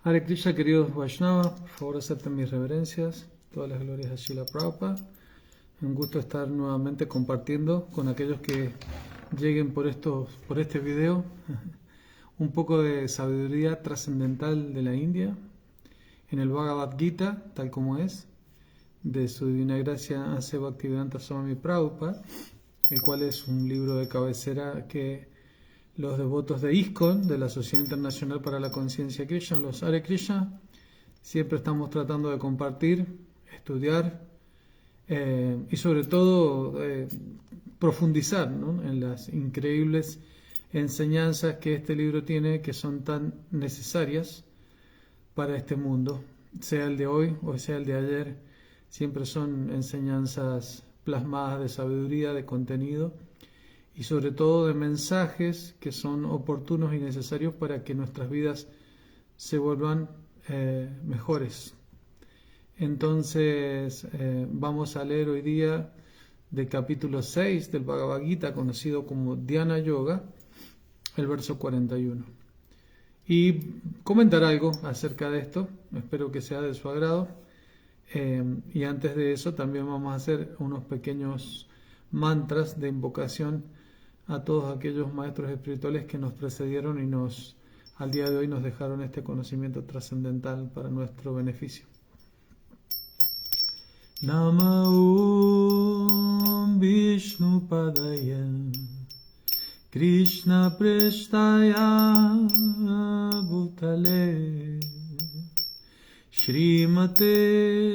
Hare Krishna, queridos Vaishnava, por favor acepten mis reverencias, todas las glorias a Srila Prabhupada. Un gusto estar nuevamente compartiendo con aquellos que lleguen por este video un poco de sabiduría trascendental de la India en el Bhagavad Gita, tal como es, de su divina gracia A.C. Bhaktivedanta Swami Prabhupada, el cual es un libro de cabecera que los devotos de ISKCON, de la Sociedad Internacional para la Conciencia Krishna, los Hare Krishna, siempre estamos tratando de compartir, estudiar y sobre todo profundizar, ¿no?, en las increíbles enseñanzas que este libro tiene, que son tan necesarias para este mundo, sea el de hoy o sea el de ayer. Siempre son enseñanzas plasmadas de sabiduría, de contenido y sobre todo de mensajes que son oportunos y necesarios para que nuestras vidas se vuelvan mejores. Entonces vamos a leer hoy día del capítulo 6 del Bhagavad Gita, conocido como Dhyana Yoga, el verso 41. Y comentar algo acerca de esto, espero que sea de su agrado. Y antes de eso también vamos a hacer unos pequeños mantras de invocación a todos aquellos maestros espirituales que nos precedieron y al día de hoy nos dejaron este conocimiento trascendental para nuestro beneficio. Namo Vishnu Padaya Krishna Prestaya Bhutale Srimate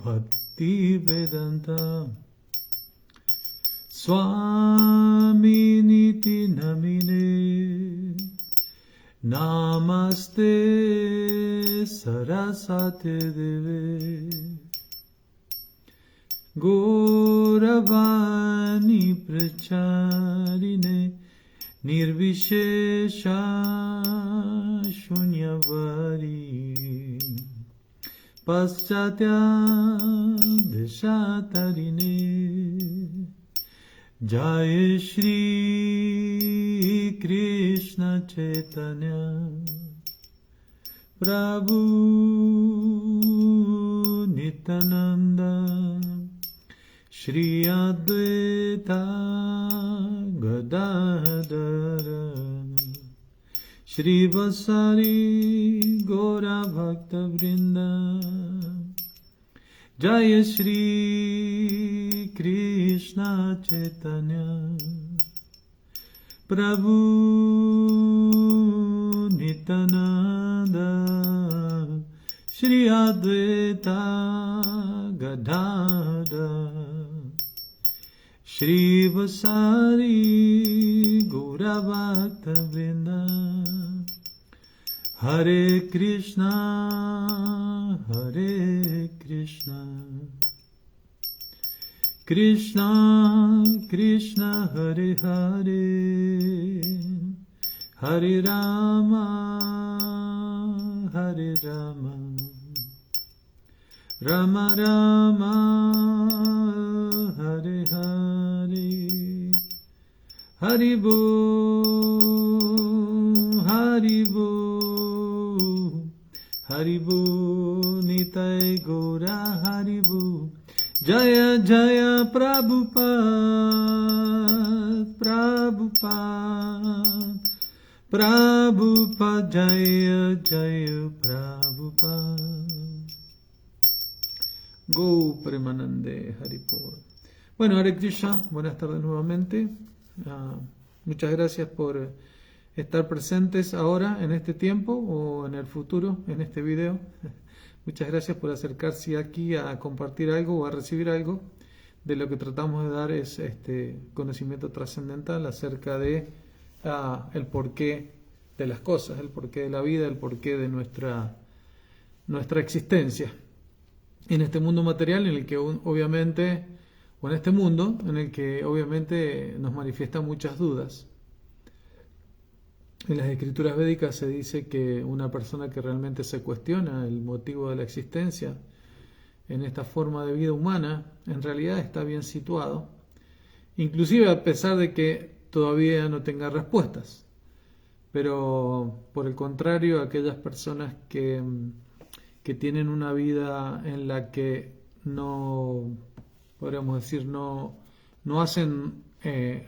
Bhakti Vedanta Swami Niti Namine Namaste Sarasate Deve Gauravani Pracharine Nirvishesha Shunyavadi Paschatya Deshatarine Jai Shri Krishna Chaitanya Prabhu Nityananda Shri Advaita Gadadhara Shri Vasari Gaura Bhakta Vrinda Jaya Shri Krishna Chaitanya Prabhu Nityananda Shri Advaita Gadadhara Shri Vasari Gaura Bhakta Vrinda Hare Krishna Krishna Krishna Hare Hare Hare Rama Rama Rama Hare Hare Hari Bo Nitai Gaura Hari Bo Jaya Jaya Prabhupada Jaya Jaya Prabhupada Go Premanande Haripur. Bueno, Hare Krishna, buenas tardes nuevamente. Muchas gracias por estar presentes ahora en este tiempo o en el futuro en este video. Muchas gracias por acercarse aquí a compartir algo o a recibir algo. De lo que tratamos de dar es este conocimiento trascendental acerca de el porqué de las cosas, el porqué de la vida, el porqué de nuestra existencia en este mundo material en el que obviamente, o en este mundo en el que obviamente nos manifiestan muchas dudas. En las escrituras védicas se dice que una persona que realmente se cuestiona el motivo de la existencia en esta forma de vida humana, en realidad está bien situado, inclusive a pesar de que todavía no tenga respuestas. Pero por el contrario, aquellas personas que tienen una vida en la que no, podríamos decir, no hacen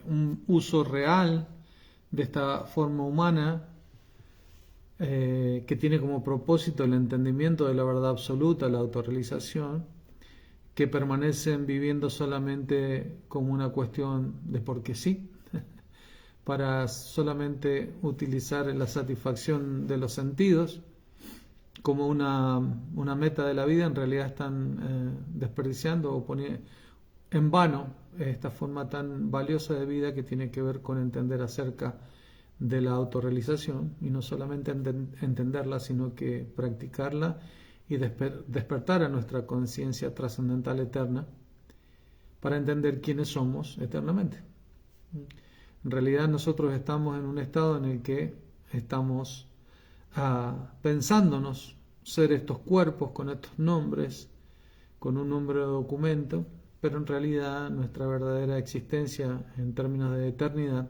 un uso real de esta forma humana, que tiene como propósito el entendimiento de la verdad absoluta, la autorrealización, que permanecen viviendo solamente como una cuestión de porque sí, para solamente utilizar la satisfacción de los sentidos como una meta de la vida, en realidad están desperdiciando o poniendo en vano esta forma tan valiosa de vida que tiene que ver con entender acerca de la autorrealización, y no solamente entenderla, sino que practicarla y despertar a nuestra conciencia trascendental eterna para entender quiénes somos eternamente. En realidad nosotros estamos en un estado en el que estamos pensándonos ser estos cuerpos con estos nombres, con un nombre de documento, pero en realidad nuestra verdadera existencia en términos de eternidad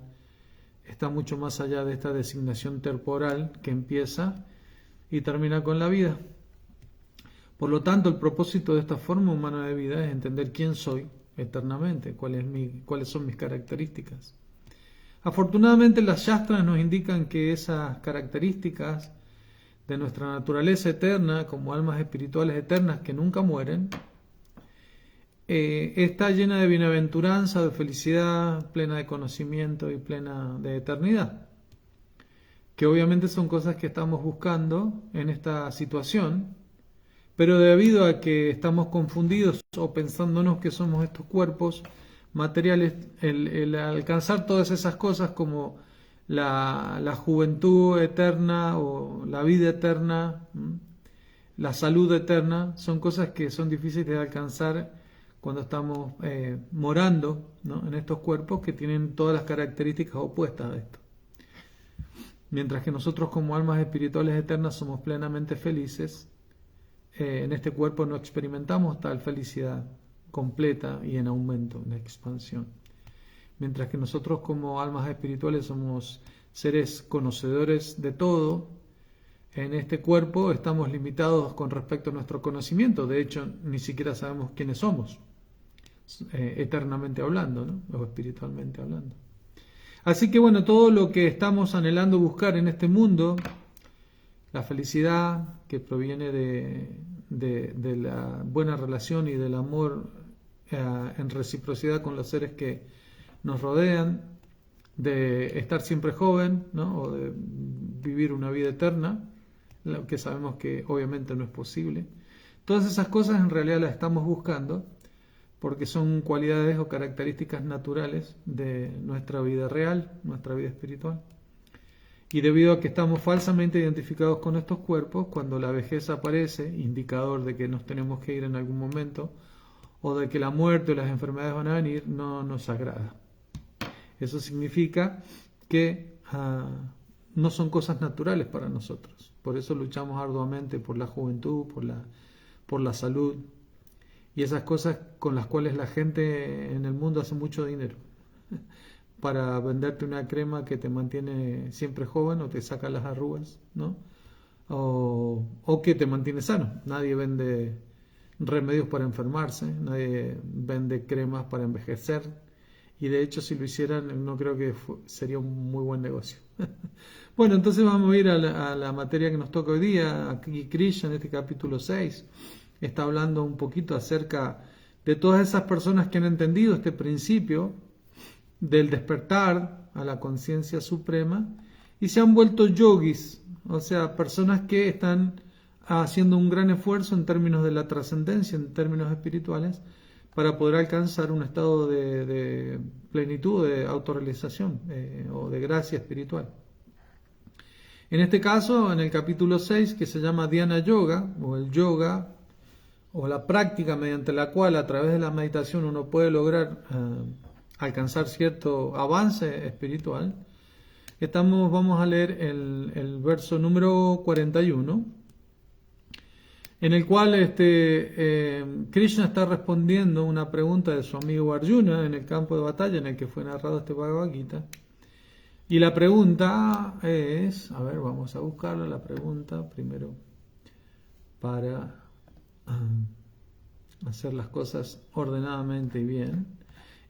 está mucho más allá de esta designación temporal que empieza y termina con la vida. Por lo tanto, el propósito de esta forma humana de vida es entender quién soy eternamente, cuáles son mis características. Afortunadamente, las Shastras nos indican que esas características de nuestra naturaleza eterna, como almas espirituales eternas que nunca mueren, está llena de bienaventuranza, de felicidad, plena de conocimiento y plena de eternidad, que obviamente son cosas que estamos buscando en esta situación, pero debido a que estamos confundidos o pensándonos que somos estos cuerpos materiales, el alcanzar todas esas cosas como la juventud eterna o la vida eterna, la salud eterna, son cosas que son difíciles de alcanzar cuando estamos morando, ¿no?, en estos cuerpos que tienen todas las características opuestas a esto. Mientras que nosotros como almas espirituales eternas somos plenamente felices, en este cuerpo no experimentamos tal felicidad completa y en aumento, en expansión. Mientras que nosotros como almas espirituales somos seres conocedores de todo, en este cuerpo estamos limitados con respecto a nuestro conocimiento. De hecho, ni siquiera sabemos quiénes somos, eternamente hablando, ¿no?, o espiritualmente hablando. Así que bueno, todo lo que estamos anhelando buscar en este mundo, la felicidad que proviene de la buena relación y del amor en reciprocidad con los seres que nos rodean, de estar siempre joven, ¿no?, o de vivir una vida eterna, lo que sabemos que obviamente no es posible. Todas esas cosas en realidad las estamos buscando porque son cualidades o características naturales de nuestra vida real, nuestra vida espiritual. Y debido a que estamos falsamente identificados con estos cuerpos, cuando la vejez aparece, indicador de que nos tenemos que ir en algún momento, o de que la muerte o las enfermedades van a venir, no nos agrada. Eso significa que no son cosas naturales para nosotros. Por eso luchamos arduamente por la juventud, por la salud y esas cosas con las cuales la gente en el mundo hace mucho dinero. Para venderte una crema que te mantiene siempre joven o te saca las arrugas, ¿no? O que te mantiene sano. Nadie vende remedios para enfermarse, nadie vende cremas para envejecer, y de hecho si lo hicieran no creo que sería un muy buen negocio. Bueno, entonces vamos a ir a la materia que nos toca hoy día. Aquí Krishna en este capítulo 6 está hablando un poquito acerca de todas esas personas que han entendido este principio del despertar a la conciencia suprema y se han vuelto yogis, o sea, personas que están haciendo un gran esfuerzo en términos de la trascendencia, en términos espirituales, para poder alcanzar un estado de plenitud, de autorrealización o de gracia espiritual. En este caso, en el capítulo 6, que se llama Dhyana Yoga, o el yoga, o la práctica mediante la cual a través de la meditación uno puede lograr alcanzar cierto avance espiritual, vamos a leer el verso número 41, en el cual Krishna está respondiendo una pregunta de su amigo Arjuna en el campo de batalla en el que fue narrado este Bhagavad Gita. Y la pregunta es, a ver, vamos a buscarla, la pregunta primero para hacer las cosas ordenadamente y bien.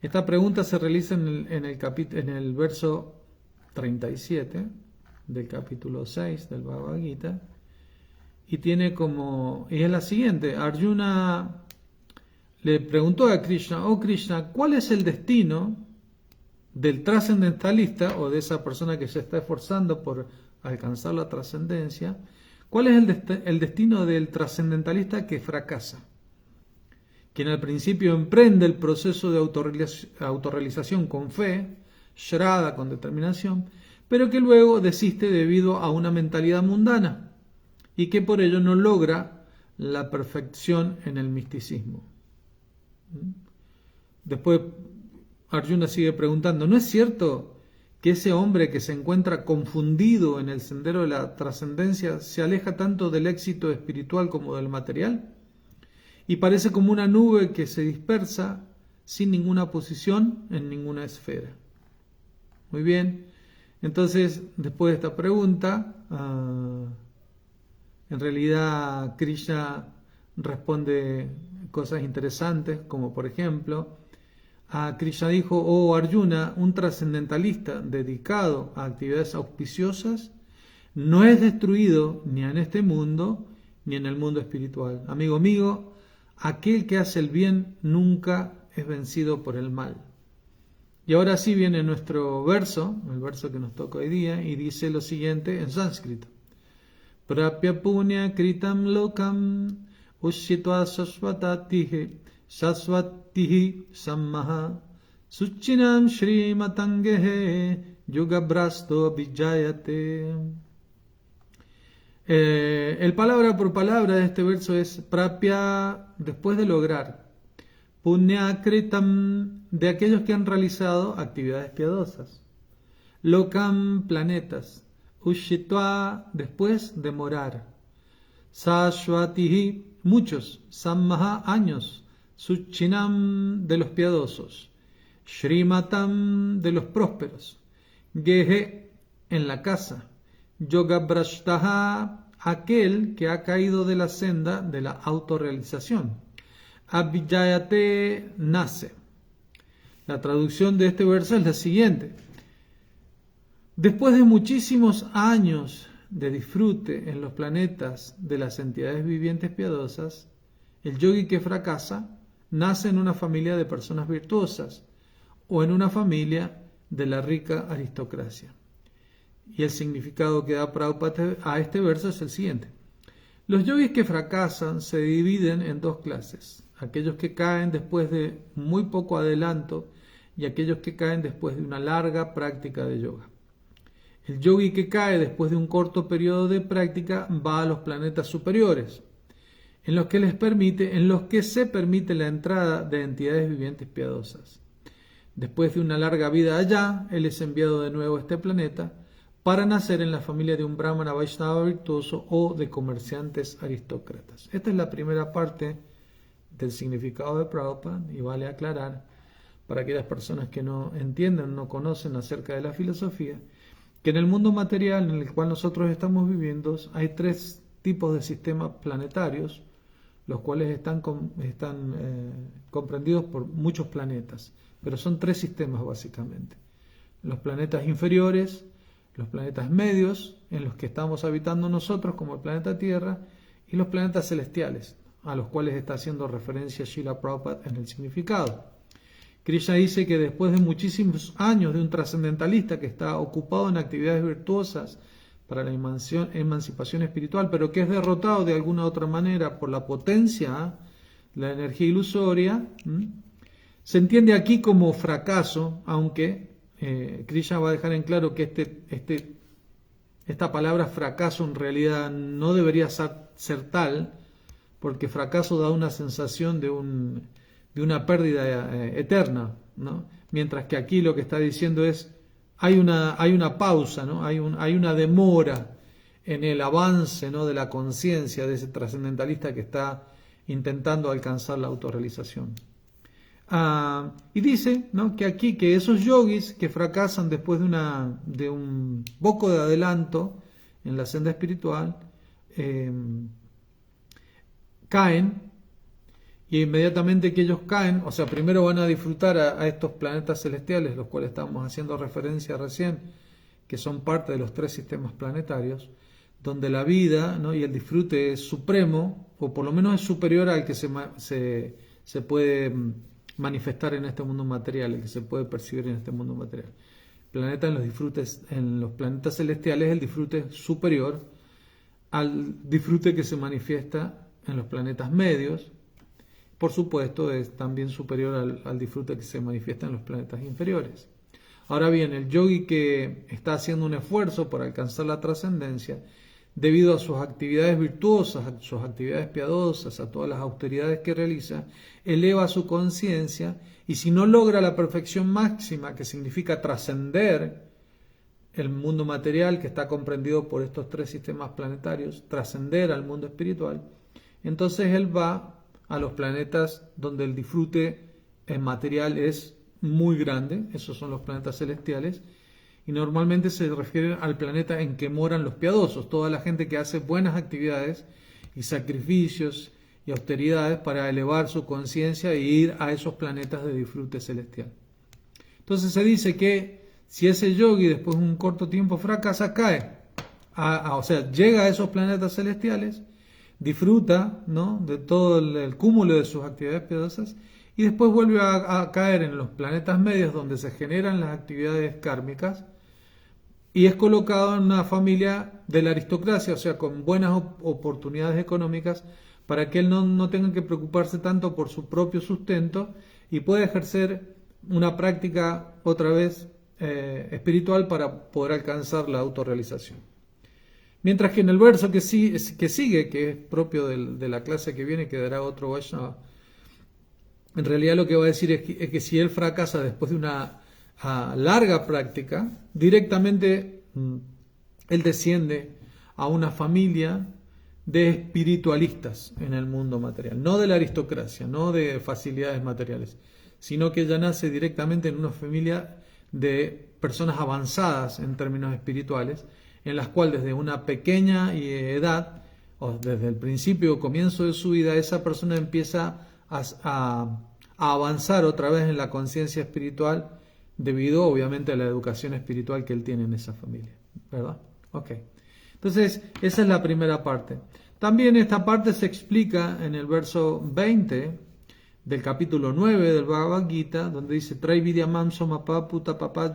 Esta pregunta se realiza en el verso 37 del capítulo 6 del Bhagavad Gita y es la siguiente. Arjuna le preguntó a Krishna: oh Krishna, ¿cuál es el destino del trascendentalista o de esa persona que se está esforzando por alcanzar la trascendencia? ¿Cuál es el destino del trascendentalista que fracasa? Quien al principio emprende el proceso de autorrealización con fe, shraddha, con determinación, pero que luego desiste debido a una mentalidad mundana y que por ello no logra la perfección en el misticismo. Después Arjuna sigue preguntando: ¿no es cierto que ese hombre que se encuentra confundido en el sendero de la trascendencia se aleja tanto del éxito espiritual como del material? Y parece como una nube que se dispersa sin ninguna posición en ninguna esfera. Muy bien, entonces después de esta pregunta, en realidad Krishna responde cosas interesantes, como por ejemplo, Krishna dijo: oh Arjuna, un trascendentalista dedicado a actividades auspiciosas no es destruido ni en este mundo ni en el mundo espiritual. Amigo mío, aquel que hace el bien nunca es vencido por el mal. Y ahora sí viene nuestro verso, el verso que nos toca hoy día, y dice lo siguiente en sánscrito: Prapya punya kritam lokam ushitva sasvatatihi sasvatihi sammaha suchinam shrimatangehe yugabrasto vijayate. El palabra por palabra de este verso es prapya, después de lograr, punya kritam, de aquellos que han realizado actividades piadosas, lokam, planetas, ushitva, después de morar, sashvatihi, muchos, sammaha, años, suchinam, de los piadosos, shrimatam, de los prósperos, gehe, en la casa, yogabrashtaha, aquel que ha caído de la senda de la autorrealización, abhijayate, nace. La traducción de este verso es la siguiente: después de muchísimos años de disfrute en los planetas de las entidades vivientes piadosas, el yogi que fracasa nace en una familia de personas virtuosas o en una familia de la rica aristocracia. Y el significado que da Prabhupada a este verso es el siguiente: los yogis que fracasan se dividen en dos clases: aquellos que caen después de muy poco adelanto y aquellos que caen después de una larga práctica de yoga. El yogi que cae después de un corto periodo de práctica va a los planetas superiores, en los que se permite la entrada de entidades vivientes piadosas. Después de una larga vida allá, él es enviado de nuevo a este planeta para nacer en la familia de un brahmana vaishnava virtuoso o de comerciantes aristócratas. Esta es la primera parte del significado de Prabhupada, y vale aclarar para aquellas personas que no entienden, no conocen acerca de la filosofía, que en el mundo material en el cual nosotros estamos viviendo hay tres tipos de sistemas planetarios, los cuales están comprendidos por muchos planetas, pero son tres sistemas básicamente: los planetas inferiores, los planetas medios, en los que estamos habitando nosotros como el planeta Tierra, y los planetas celestiales, a los cuales está haciendo referencia Srila Prabhupada en el significado. Krishna dice que después de muchísimos años de un trascendentalista que está ocupado en actividades virtuosas para la emancipación espiritual, pero que es derrotado de alguna u otra manera por la potencia, la energía ilusoria, se entiende aquí como fracaso, aunque Krishna va a dejar en claro que esta palabra fracaso en realidad no debería ser tal, porque fracaso da una sensación de una pérdida eterna, ¿no? Mientras que aquí lo que está diciendo es hay una pausa, ¿no? Hay una demora en el avance, ¿no?, de la conciencia de ese trascendentalista que está intentando alcanzar la autorrealización. Y dice, ¿no?, que aquí, que esos yogis que fracasan después de un poco de adelanto en la senda espiritual, caen, y inmediatamente que ellos caen, o sea, primero van a disfrutar a estos planetas celestiales, los cuales estábamos haciendo referencia recién, que son parte de los 3 sistemas planetarios, donde la vida, ¿no?, y el disfrute es supremo, o por lo menos es superior al que se puede manifestar en este mundo material, el que se puede percibir en este mundo material. En los planetas celestiales, el disfrute es superior al disfrute que se manifiesta en los planetas medios. Por supuesto, es también superior al disfrute que se manifiesta en los planetas inferiores. Ahora bien, el yogi que está haciendo un esfuerzo por alcanzar la trascendencia, debido a sus actividades virtuosas, a sus actividades piadosas, a todas las austeridades que realiza, eleva su conciencia, y si no logra la perfección máxima, que significa trascender el mundo material que está comprendido por estos 3 sistemas planetarios, trascender al mundo espiritual, entonces él va a los planetas donde el disfrute material es muy grande, esos son los planetas celestiales, y normalmente se refieren al planeta en que moran los piadosos, toda la gente que hace buenas actividades y sacrificios y austeridades para elevar su conciencia e ir a esos planetas de disfrute celestial. Entonces se dice que si ese yogi después de un corto tiempo fracasa, cae, o sea, llega a esos planetas celestiales, disfruta, ¿no?, de todo el cúmulo de sus actividades piadosas, y después vuelve a caer en los planetas medios donde se generan las actividades kármicas, y es colocado en una familia de la aristocracia, o sea, con buenas oportunidades económicas, para que él no tenga que preocuparse tanto por su propio sustento y pueda ejercer una práctica otra vez espiritual para poder alcanzar la autorrealización. Mientras que en el verso que sigue, que es propio de la clase que viene, que dará otro Vaishnava, en realidad lo que va a decir es que si él fracasa después de una larga práctica, directamente él desciende a una familia de espiritualistas en el mundo material, no de la aristocracia, no de facilidades materiales, sino que ya nace directamente en una familia de personas avanzadas en términos espirituales, en las cuales desde una pequeña edad, o desde el principio o comienzo de su vida, esa persona empieza a avanzar otra vez en la conciencia espiritual, debido obviamente a la educación espiritual que él tiene en esa familia, ¿verdad? Ok. Entonces, esa es la primera parte. También esta parte se explica en el verso 20 del capítulo 9 del Bhagavad Gita, donde dice: Traividyamam somapa puta papa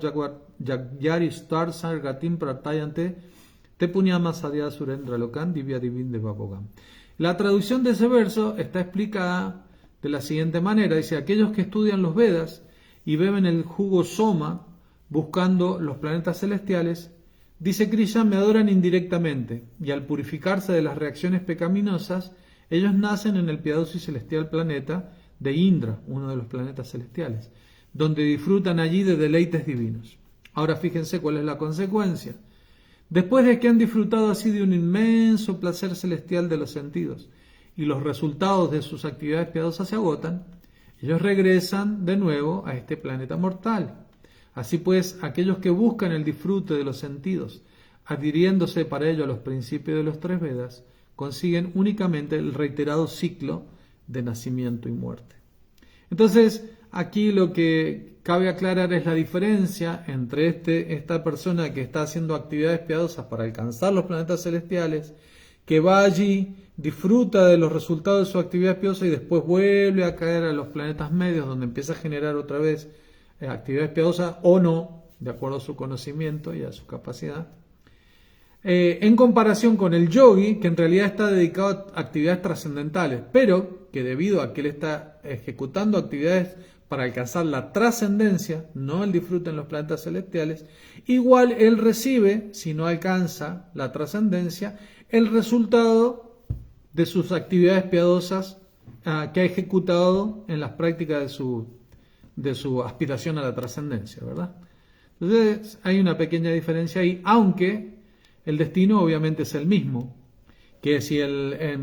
yagyari star sargatim pratayante te punyama sadhya surendra lokan divya divinde babogam. La traducción de ese verso está explicada de la siguiente manera: dice, aquellos que estudian los Vedas y beben el jugo soma buscando los planetas celestiales, dice Krishna, me adoran indirectamente, y al purificarse de las reacciones pecaminosas, ellos nacen en el piadoso y celestial planeta de Indra, uno de los planetas celestiales, donde disfrutan allí de deleites divinos. Ahora fíjense cuál es la consecuencia. Después de que han disfrutado así de un inmenso placer celestial de los sentidos, y los resultados de sus actividades piadosas se agotan, ellos regresan de nuevo a este planeta mortal. Así pues, aquellos que buscan el disfrute de los sentidos, adhiriéndose para ello a los principios de los 3 Vedas, consiguen únicamente el reiterado ciclo de nacimiento y muerte. Entonces, aquí lo que cabe aclarar es la diferencia entre esta persona que está haciendo actividades piadosas para alcanzar los planetas celestiales, que va allí, disfruta de los resultados de su actividad piadosa y después vuelve a caer a los planetas medios, donde empieza a generar otra vez actividades piadosas o no, de acuerdo a su conocimiento y a su capacidad, en comparación con el yogi, que en realidad está dedicado a actividades trascendentales, pero que debido a que él está ejecutando actividades para alcanzar la trascendencia, no el disfrute en los planetas celestiales, igual él recibe, si no alcanza la trascendencia, el resultado de sus actividades piadosas que ha ejecutado en las prácticas de su aspiración a la trascendencia, ¿verdad? Entonces hay una pequeña diferencia ahí, aunque el destino obviamente es el mismo, que si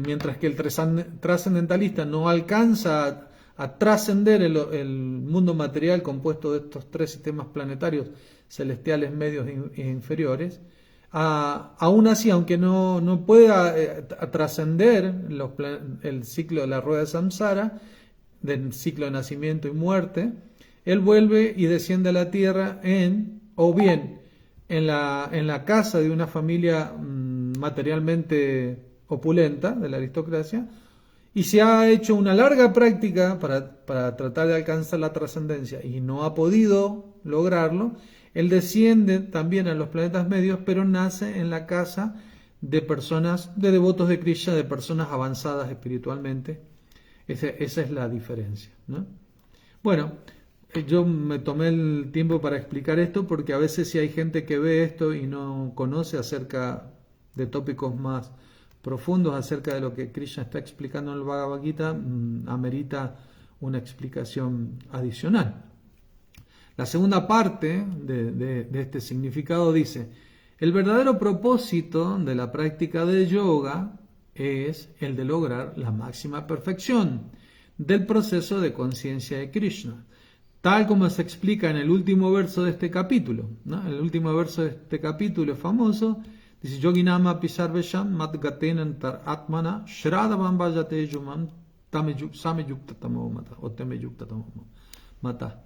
mientras que el trascendentalista no alcanza a trascender el mundo material compuesto de estos tres sistemas planetarios celestiales, medios e inferiores. Aún así, aunque no pueda trascender el ciclo de la rueda de samsara, del ciclo de nacimiento y muerte, él vuelve y desciende a la tierra o bien en la casa de una familia materialmente opulenta, de la aristocracia, y se ha hecho una larga práctica para tratar de alcanzar la trascendencia y no ha podido lograrlo. Él desciende también a los planetas medios, pero nace en la casa de personas, de devotos de Krishna, de personas avanzadas espiritualmente. Esa es la diferencia, ¿no? Bueno, yo me tomé el tiempo para explicar esto porque a veces si hay gente que ve esto y no conoce acerca de tópicos más profundos acerca de lo que Krishna está explicando en el Bhagavad Gita, amerita una explicación adicional. La segunda parte de este significado dice: el verdadero propósito de la práctica de yoga es el de lograr la máxima perfección del proceso de conciencia de Krishna, tal como se explica en el último verso de este capítulo, ¿no? El último verso de este capítulo es famoso. Dice: Yoginama pisarvesham matgatenantar atmana shradavam vajate yumam sameyuktatamo mata o temeyuktatamo mata.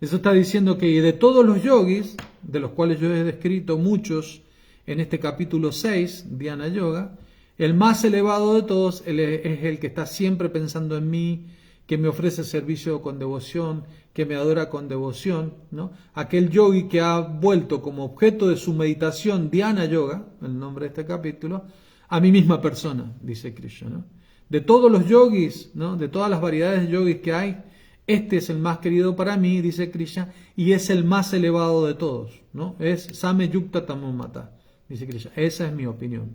Eso está diciendo que de todos los yogis, de los cuales yo he descrito muchos en este capítulo 6, Dhyana Yoga, el más elevado de todos es el que está siempre pensando en mí, que me ofrece servicio con devoción, que me adora con devoción, ¿no? Aquel yogi que ha vuelto como objeto de su meditación Dhyana Yoga, el nombre de este capítulo, a mi misma persona, dice Krishna, ¿no? De todos los yogis, ¿no? De todas las variedades de yogis que hay, este es el más querido para mí, dice Krishna, y es el más elevado de todos, ¿no? Es Same Yukta Tamomata, dice Krishna. Esa es mi opinión.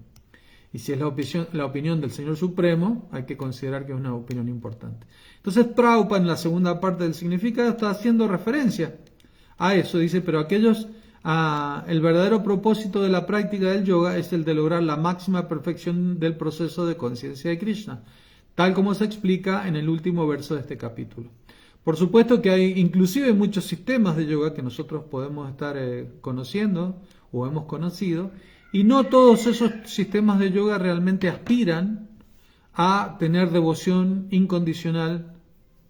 Y si es la opinión del Señor Supremo, hay que considerar que es una opinión importante. Entonces Prabhupada en la segunda parte del significado está haciendo referencia a eso. Dice: pero el verdadero propósito de la práctica del yoga es el de lograr la máxima perfección del proceso de conciencia de Krishna, tal como se explica en el último verso de este capítulo. Por supuesto que hay inclusive muchos sistemas de yoga que nosotros podemos estar conociendo o hemos conocido, y no todos esos sistemas de yoga realmente aspiran a tener devoción incondicional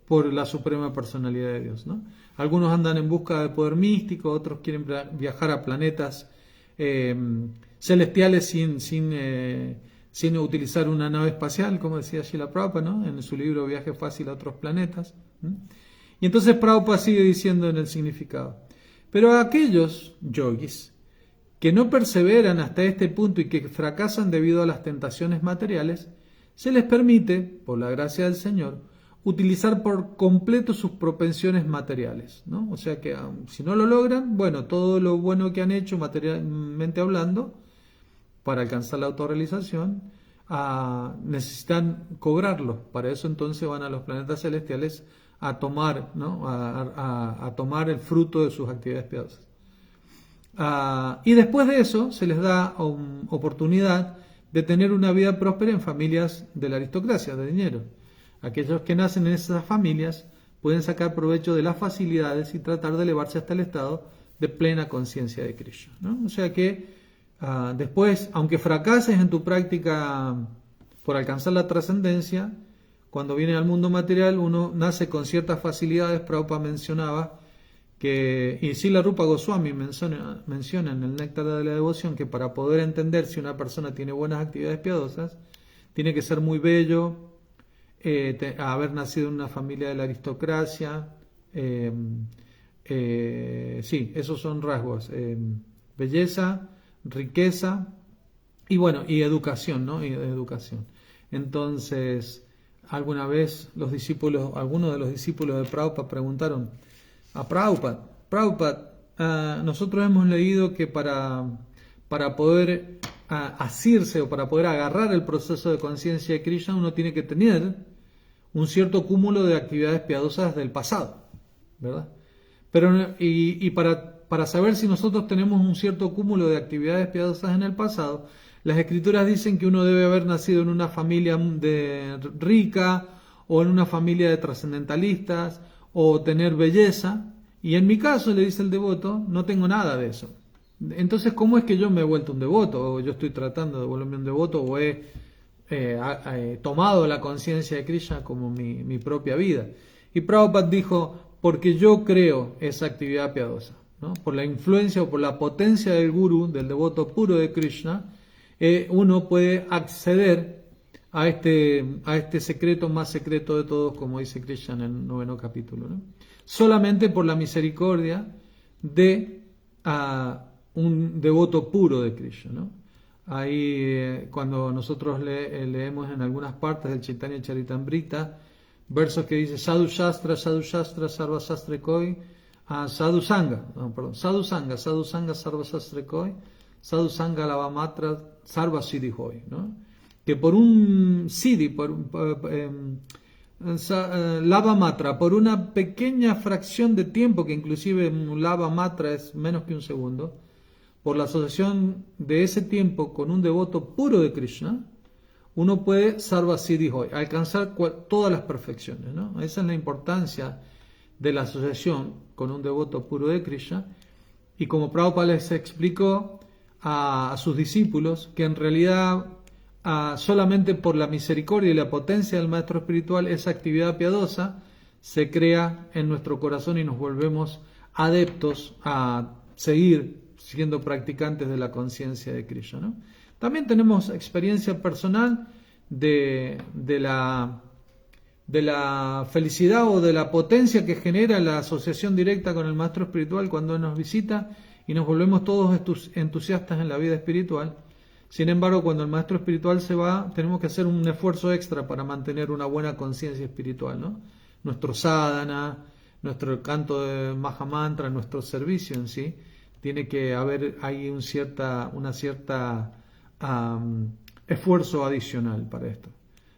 por la Suprema Personalidad de Dios, ¿no? Algunos andan en busca de poder místico, otros quieren viajar a planetas celestiales sin utilizar una nave espacial, como decía Srila Prabhupada, ¿no? En su libro Viaje Fácil a Otros Planetas. Y entonces Prabhupada sigue diciendo en el significado: pero a aquellos yogis que no perseveran hasta este punto y que fracasan debido a las tentaciones materiales, se les permite, por la gracia del Señor, utilizar por completo sus propensiones materiales, ¿no? O sea que si no lo logran, bueno, todo lo bueno que han hecho materialmente hablando para alcanzar la autorrealización, necesitan cobrarlo. Para eso entonces van a los planetas celestiales a tomar, ¿no? a tomar el fruto de sus actividades piadosas. Y después de eso se les da oportunidad de tener una vida próspera en familias de la aristocracia, de dinero. Aquellos que nacen en esas familias pueden sacar provecho de las facilidades y tratar de elevarse hasta el estado de plena conciencia de Krishna, ¿no? O sea que después, aunque fracases en tu práctica por alcanzar la trascendencia, cuando viene al mundo material uno nace con ciertas facilidades. Prabhupada mencionaba y Srila Rupa Goswami menciona en el Néctar de la Devoción que para poder entender si una persona tiene buenas actividades piadosas, tiene que ser muy bello, haber nacido en una familia de la aristocracia, sí, esos son rasgos, belleza, riqueza y bueno, y educación, ¿no? Y educación. Entonces, alguna vez algunos de los discípulos de Prabhupada preguntaron a Prabhupada, nosotros hemos leído que para poder asirse o para poder agarrar el proceso de conciencia de Krishna uno tiene que tener un cierto cúmulo de actividades piadosas del pasado, ¿verdad? Pero para saber si nosotros tenemos un cierto cúmulo de actividades piadosas en el pasado, las escrituras dicen que uno debe haber nacido en una familia rica o en una familia de trascendentalistas, o tener belleza. Y en mi caso, le dice el devoto, no tengo nada de eso. Entonces, ¿cómo es que yo me he vuelto un devoto? O yo estoy tratando de volverme un devoto, o he tomado la conciencia de Krishna como mi propia vida. Y Prabhupada dijo, porque yo creo esa actividad piadosa, ¿no? Por la influencia o por la potencia del gurú, del devoto puro de Krishna, uno puede acceder a este secreto más secreto de todos, como dice Krishna en el 9º capítulo, ¿no? Solamente por la misericordia de un devoto puro de Krishna, ¿no? Ahí cuando nosotros leemos en algunas partes del Chaitanya Charitamrita versos que dice Sadhu Shastra, Sarva Shastra Koi, Sadhu Sangha, Sadhu Sangha, Sarva Shastra Koi, Sadhu Sangha Lava Matra, Sarva Siddhi Hoy, ¿no? Que por un Siddhi, Lava Matra, por una pequeña fracción de tiempo, que inclusive un Lava Matra es menos que un segundo, por la asociación de ese tiempo con un devoto puro de Krishna, uno puede Sarva Siddhi Hoy, alcanzar todas las perfecciones, ¿no? Esa es la importancia de la asociación con un devoto puro de Krishna. Y como Prabhupada les explicó a sus discípulos, que en realidad solamente por la misericordia y la potencia del Maestro Espiritual, esa actividad piadosa se crea en nuestro corazón y nos volvemos adeptos a seguir siendo practicantes de la conciencia de Krishna, ¿no? También tenemos experiencia personal de la felicidad o de la potencia que genera la asociación directa con el Maestro Espiritual cuando nos visita y nos volvemos todos entusiastas en la vida espiritual. Sin embargo, cuando el Maestro Espiritual se va, tenemos que hacer un esfuerzo extra para mantener una buena conciencia espiritual, ¿no? Nuestro sadhana, nuestro canto de Mahamantra, nuestro servicio en sí, tiene que haber ahí una cierta esfuerzo adicional para esto,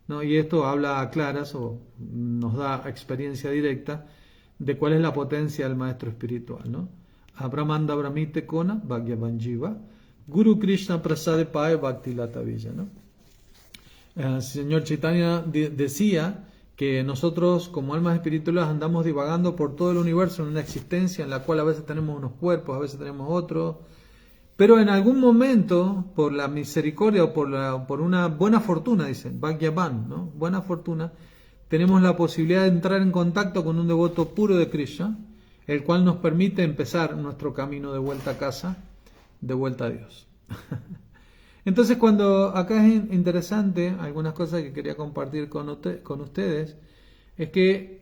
¿no? Y esto habla a claras o nos da experiencia directa de cuál es la potencia del Maestro Espiritual, ¿no? Abramanda Brahmite Kona Bhagyavanjiva Guru Krishna Prasade Pae Bhakti Lata Villa, ¿no? El señor Chaitanya decía que nosotros como almas espirituales andamos divagando por todo el universo en una existencia en la cual a veces tenemos unos cuerpos, a veces tenemos otros, pero en algún momento, por la misericordia o por una buena fortuna, dicen, Bhagyavan, ¿no? Buena fortuna, tenemos la posibilidad de entrar en contacto con un devoto puro de Krishna, el cual nos permite empezar nuestro camino de vuelta a casa, de vuelta a Dios. Entonces, cuando acá es interesante, algunas cosas que quería compartir con ustedes, es que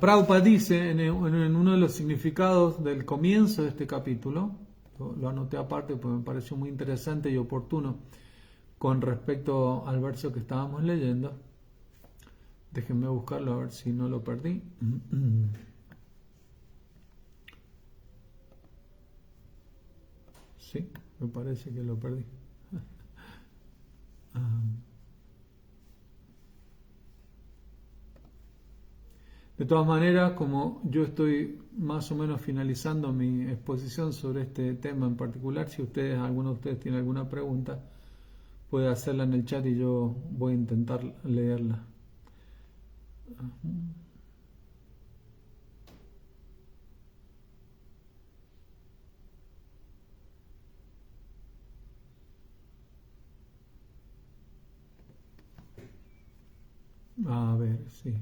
Prabhupada dice en uno de los significados del comienzo de este capítulo, lo anoté aparte porque me pareció muy interesante y oportuno con respecto al verso que estábamos leyendo. Déjenme buscarlo a ver si no lo perdí. Sí, me parece que lo perdí. De todas maneras, como yo estoy más o menos finalizando mi exposición sobre este tema en particular, si alguno de ustedes tiene alguna pregunta, puede hacerla en el chat y yo voy a intentar leerla. A ver, sí.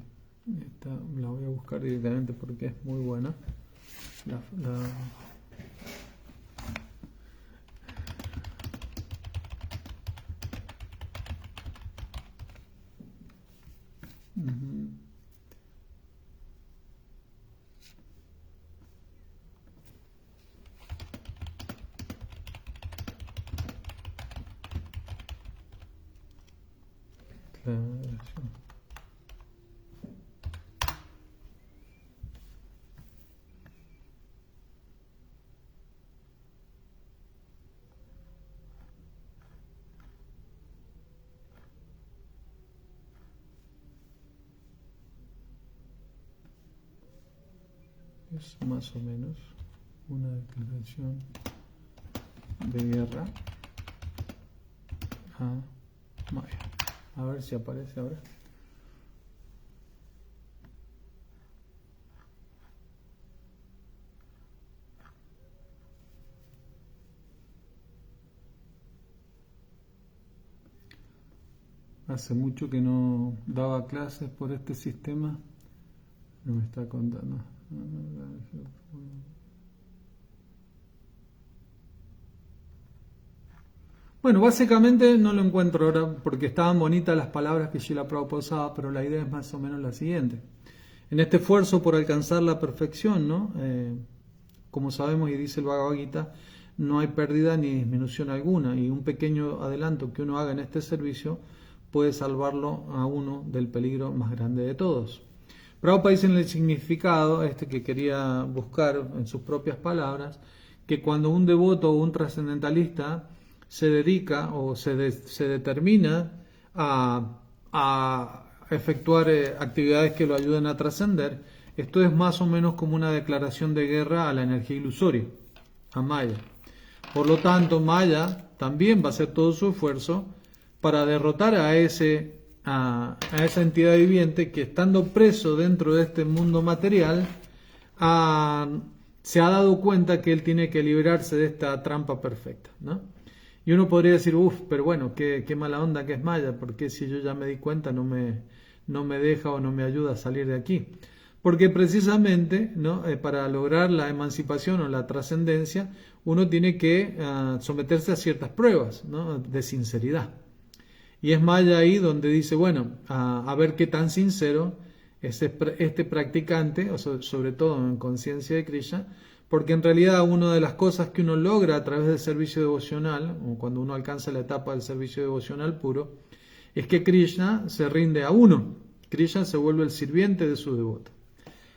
Esta la voy a buscar directamente porque es muy buena. Es más o menos una declaración de guerra a Maya. A ver si aparece ahora. Hace mucho que no daba clases por este sistema. No me está contando. Bueno, básicamente no lo encuentro ahora porque estaban bonitas las palabras que Srila Prabhupada usaba, pero la idea es más o menos la siguiente. En este esfuerzo por alcanzar la perfección, ¿no? Como sabemos y dice el Bhagavad Gita, no hay pérdida ni disminución alguna, y un pequeño adelanto que uno haga en este servicio puede salvarlo a uno del peligro más grande de todos. Prabhupada dice en el significado que quería buscar en sus propias palabras, que cuando un devoto o un trascendentalista se dedica o se determina a efectuar actividades que lo ayuden a trascender, esto es más o menos como una declaración de guerra a la energía ilusoria, a Maya. Por lo tanto, Maya también va a hacer todo su esfuerzo para derrotar a esa entidad viviente que, estando preso dentro de este mundo material, se ha dado cuenta que él tiene que liberarse de esta trampa perfecta, ¿no? Y uno podría decir, pero bueno, qué mala onda que es Maya, porque si yo ya me di cuenta no me deja o no me ayuda a salir de aquí. Porque precisamente, ¿no? Para lograr la emancipación o la trascendencia, uno tiene que someterse a ciertas pruebas, ¿no? De sinceridad. Y es Maya ahí donde dice, bueno, a ver qué tan sincero es este practicante, o sobre todo en conciencia de Krishna, porque en realidad una de las cosas que uno logra a través del servicio devocional, o cuando uno alcanza la etapa del servicio devocional puro, es que Krishna se rinde a uno. Krishna se vuelve el sirviente de su devoto.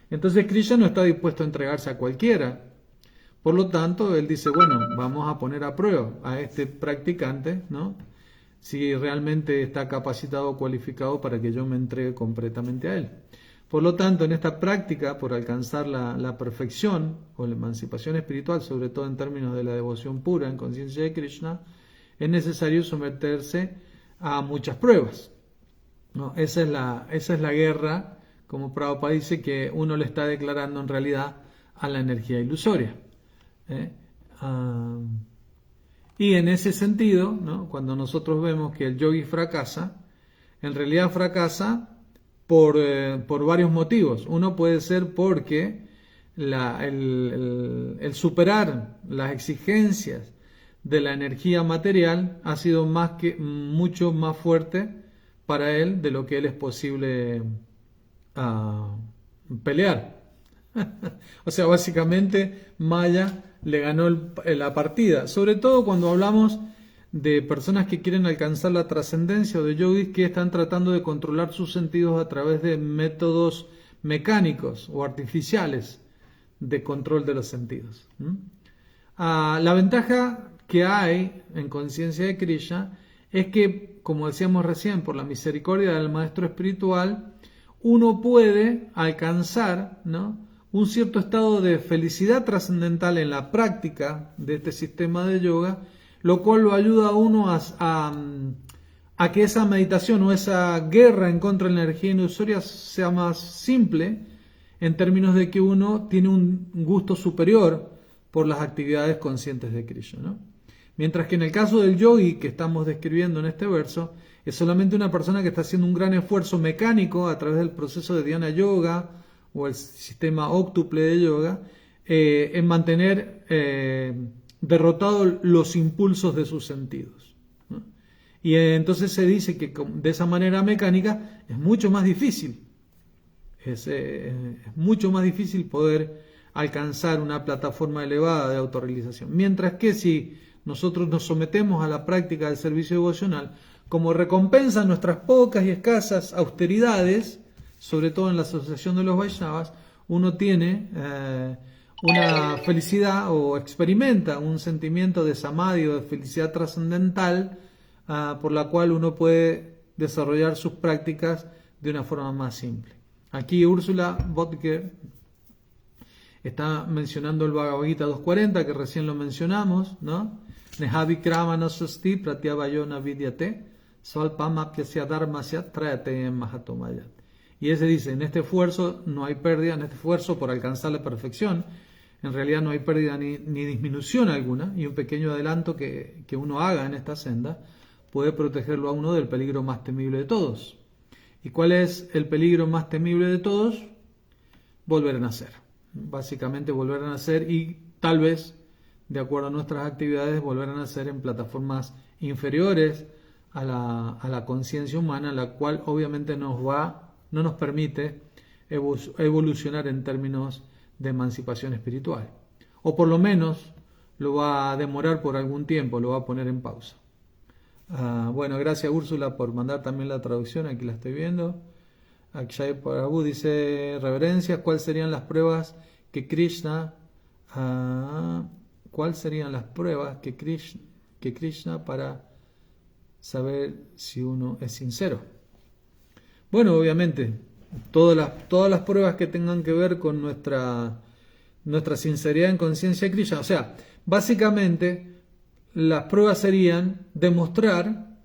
Entonces Krishna no está dispuesto a entregarse a cualquiera. Por lo tanto, él dice, bueno, vamos a poner a prueba a este practicante, ¿no? Si realmente está capacitado o cualificado para que yo me entregue completamente a él. Por lo tanto, en esta práctica, por alcanzar la perfección o la emancipación espiritual, sobre todo en términos de la devoción pura en conciencia de Krishna, es necesario someterse a muchas pruebas, ¿no? Esa es la guerra, como Prabhupada dice, que uno le está declarando en realidad a la energía ilusoria. Y en ese sentido, ¿no? Cuando nosotros vemos que el yogi fracasa, en realidad fracasa por varios motivos. Uno puede ser porque el superar las exigencias de la energía material ha sido mucho más fuerte para él de lo que él es posible pelear. O sea, básicamente Maya le ganó la partida, sobre todo cuando hablamos de personas que quieren alcanzar la trascendencia o de yogis que están tratando de controlar sus sentidos a través de métodos mecánicos o artificiales de control de los sentidos. La ventaja que hay en conciencia de Krishna es que, como decíamos recién, por la misericordia del maestro espiritual, uno puede alcanzar, ¿no?, un cierto estado de felicidad trascendental en la práctica de este sistema de yoga, lo cual lo ayuda a uno a que esa meditación o esa guerra en contra de la energía ilusoria sea más simple, en términos de que uno tiene un gusto superior por las actividades conscientes de Krishna, ¿no? Mientras que en el caso del yogi que estamos describiendo en este verso, es solamente una persona que está haciendo un gran esfuerzo mecánico a través del proceso de dhyana yoga o el sistema óctuple de yoga, en mantener derrotados los impulsos de sus sentidos, ¿no? Y entonces se dice que de esa manera mecánica es mucho más difícil, es mucho más difícil poder alcanzar una plataforma elevada de autorrealización. Mientras que si nosotros nos sometemos a la práctica del servicio devocional, como recompensa a nuestras pocas y escasas austeridades, sobre todo en la asociación de los Vaishnavas, uno tiene una felicidad o experimenta un sentimiento de samadhi o de felicidad trascendental, por la cual uno puede desarrollar sus prácticas de una forma más simple. Aquí Úrsula Botker está mencionando el Bhagavad Gita 240, que recién lo mencionamos, ¿no? Nehavikrama no sasti pratyavayona vidyate Svalpamapyasya dharmasya trayate mahatomayat. Y ese dice, en este esfuerzo no hay pérdida, en este esfuerzo por alcanzar la perfección, en realidad no hay pérdida ni disminución alguna, y un pequeño adelanto que uno haga en esta senda puede protegerlo a uno del peligro más temible de todos. ¿Y cuál es el peligro más temible de todos? Volver a nacer. Básicamente volver a nacer y tal vez, de acuerdo a nuestras actividades, volver a nacer en plataformas inferiores a la conciencia humana, la cual obviamente no nos permite evolucionar en términos de emancipación espiritual. O por lo menos lo va a demorar por algún tiempo, lo va a poner en pausa. Bueno, gracias Úrsula por mandar también la traducción, aquí la estoy viendo. Akshay Prabhu dice, reverencias, ¿cuáles serían las pruebas que Krishna para saber si uno es sincero? Bueno, obviamente, todas las pruebas que tengan que ver con nuestra sinceridad en conciencia de Krishna. O sea, básicamente las pruebas serían demostrar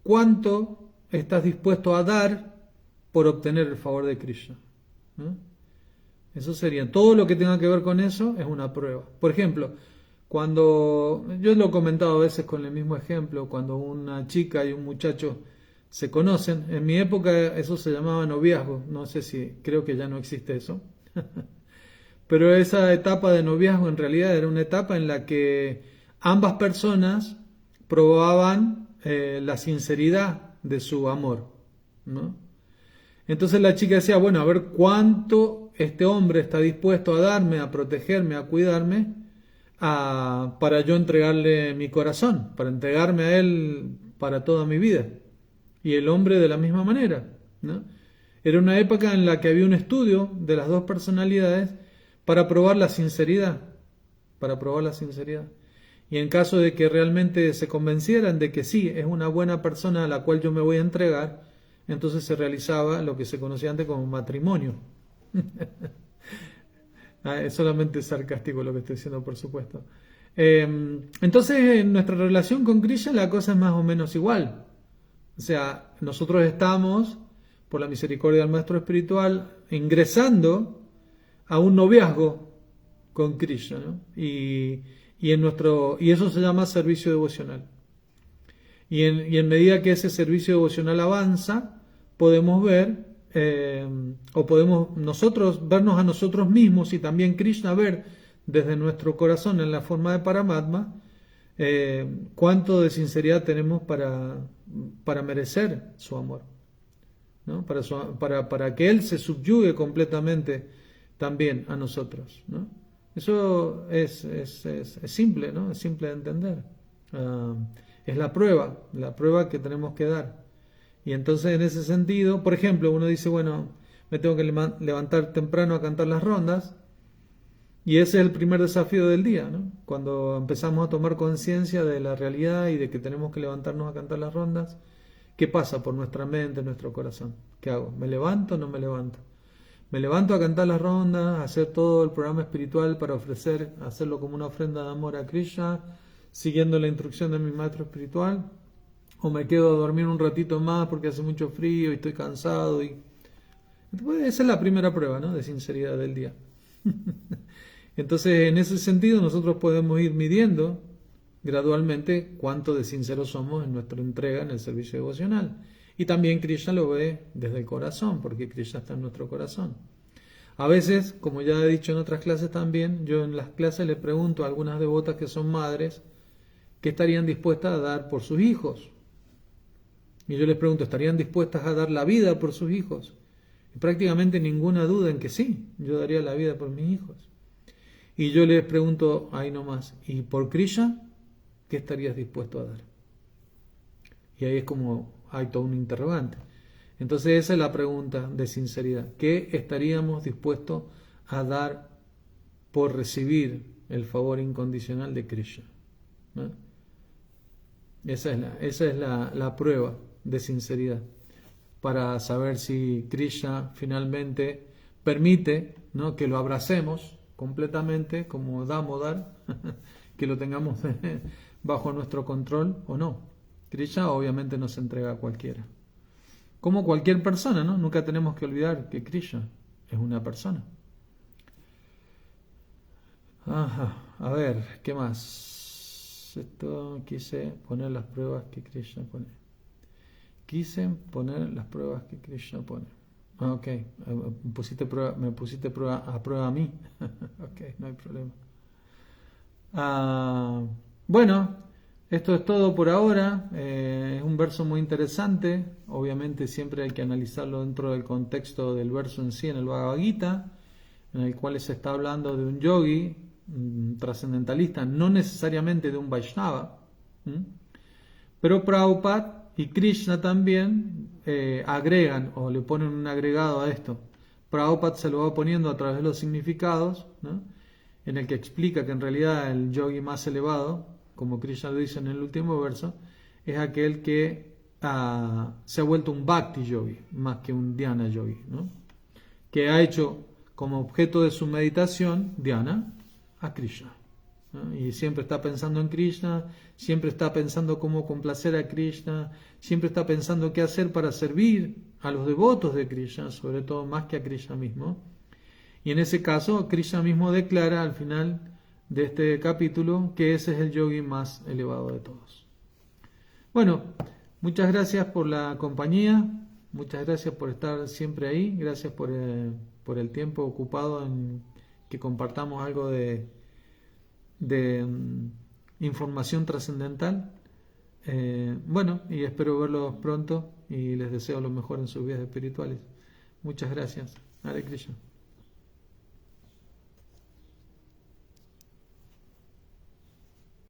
cuánto estás dispuesto a dar por obtener el favor de Krishna, ¿no? Eso sería, todo lo que tenga que ver con eso es una prueba. Por ejemplo, cuando, yo lo he comentado a veces con el mismo ejemplo, cuando una chica y un muchacho se conocen, en mi época eso se llamaba noviazgo, no sé si, creo que ya no existe eso, pero esa etapa de noviazgo en realidad era una etapa en la que ambas personas probaban la sinceridad de su amor, ¿no? Entonces la chica decía, bueno, a ver cuánto este hombre está dispuesto a darme, a protegerme, a cuidarme, para yo entregarle mi corazón, para entregarme a él para toda mi vida. Y el hombre de la misma manera, ¿no? Era una época en la que había un estudio de las dos personalidades para probar la sinceridad, Y en caso de que realmente se convencieran de que sí, es una buena persona a la cual yo me voy a entregar, entonces se realizaba lo que se conocía antes como matrimonio. Es solamente sarcástico lo que estoy diciendo, por supuesto. Entonces, en nuestra relación con Krishna la cosa es más o menos igual. O sea, nosotros estamos, por la misericordia del Maestro Espiritual, ingresando a un noviazgo con Krishna, ¿no? Y eso se llama servicio devocional. Y en medida que ese servicio devocional avanza, podemos ver, o podemos nosotros vernos a nosotros mismos y también Krishna ver desde nuestro corazón en la forma de Paramatma, cuánto de sinceridad tenemos para merecer su amor, ¿no? Para que Él se subyugue completamente también a nosotros, ¿no? Eso es simple, ¿no? Es simple de entender. Es la prueba que tenemos que dar. Y entonces en ese sentido, por ejemplo, uno dice, bueno, me tengo que levantar temprano a cantar las rondas, y ese es el primer desafío del día, ¿no? Cuando empezamos a tomar conciencia de la realidad y de que tenemos que levantarnos a cantar las rondas, ¿qué pasa por nuestra mente, nuestro corazón? ¿Qué hago? ¿Me levanto o no me levanto? ¿Me levanto a cantar las rondas, a hacer todo el programa espiritual para hacerlo como una ofrenda de amor a Krishna, siguiendo la instrucción de mi maestro espiritual? ¿O me quedo a dormir un ratito más porque hace mucho frío y estoy cansado? Entonces, esa es la primera prueba, ¿no?, de sinceridad del día. Entonces, en ese sentido, nosotros podemos ir midiendo gradualmente cuánto de sinceros somos en nuestra entrega en el servicio devocional. Y también Krishna lo ve desde el corazón, porque Krishna está en nuestro corazón. A veces, como ya he dicho en otras clases también, yo en las clases le pregunto a algunas devotas que son madres qué estarían dispuestas a dar por sus hijos. Y yo les pregunto, ¿estarían dispuestas a dar la vida por sus hijos? Y prácticamente ninguna duda en que sí, yo daría la vida por mis hijos. Y yo les pregunto ahí nomás, ¿y por Krishna qué estarías dispuesto a dar? Y ahí es como hay todo un interrogante. Entonces esa es la pregunta de sinceridad. ¿Qué estaríamos dispuestos a dar por recibir el favor incondicional de Krishna? ¿No? Esa es la prueba de sinceridad, para saber si Krishna finalmente permite, ¿no?, que lo abracemos completamente como Damodar, que lo tengamos bajo nuestro control o no. Krishna obviamente no se entrega a cualquiera. Como cualquier persona, ¿no? Nunca tenemos que olvidar que Krishna es una persona. Ajá, a ver, ¿qué más? Esto quise poner las pruebas que Krishna pone. Quise poner las pruebas que Krishna pone. Ah, ok, me pusiste a prueba a mí. Ok, no hay problema. Bueno, esto es todo por ahora. Es un verso muy interesante. Obviamente siempre hay que analizarlo dentro del contexto del verso en sí, en el Bhagavad Gita, en el cual se está hablando de un yogi trascendentalista, no necesariamente de un Vaishnava. Pero Prabhupada y Krishna también agregan o le ponen un agregado a esto. Prabhupada se lo va poniendo a través de los significados, ¿no? En el que explica que en realidad el yogi más elevado, como Krishna lo dice en el último verso, es aquel que se ha vuelto un bhakti yogi, más que un dhyana yogi, ¿no? Que ha hecho como objeto de su meditación, dhyana, a Krishna, ¿no? Y siempre está pensando en Krishna, siempre está pensando cómo complacer a Krishna, siempre está pensando qué hacer para servir a los devotos de Krishna, sobre todo más que a Krishna mismo. Y en ese caso, Krishna mismo declara al final de este capítulo que ese es el yogi más elevado de todos. Bueno, muchas gracias por la compañía, muchas gracias por estar siempre ahí, gracias por el tiempo ocupado en que compartamos algo de información trascendental. Bueno, y espero verlos pronto y les deseo lo mejor en sus vidas espirituales. Muchas gracias. Hare Krishna.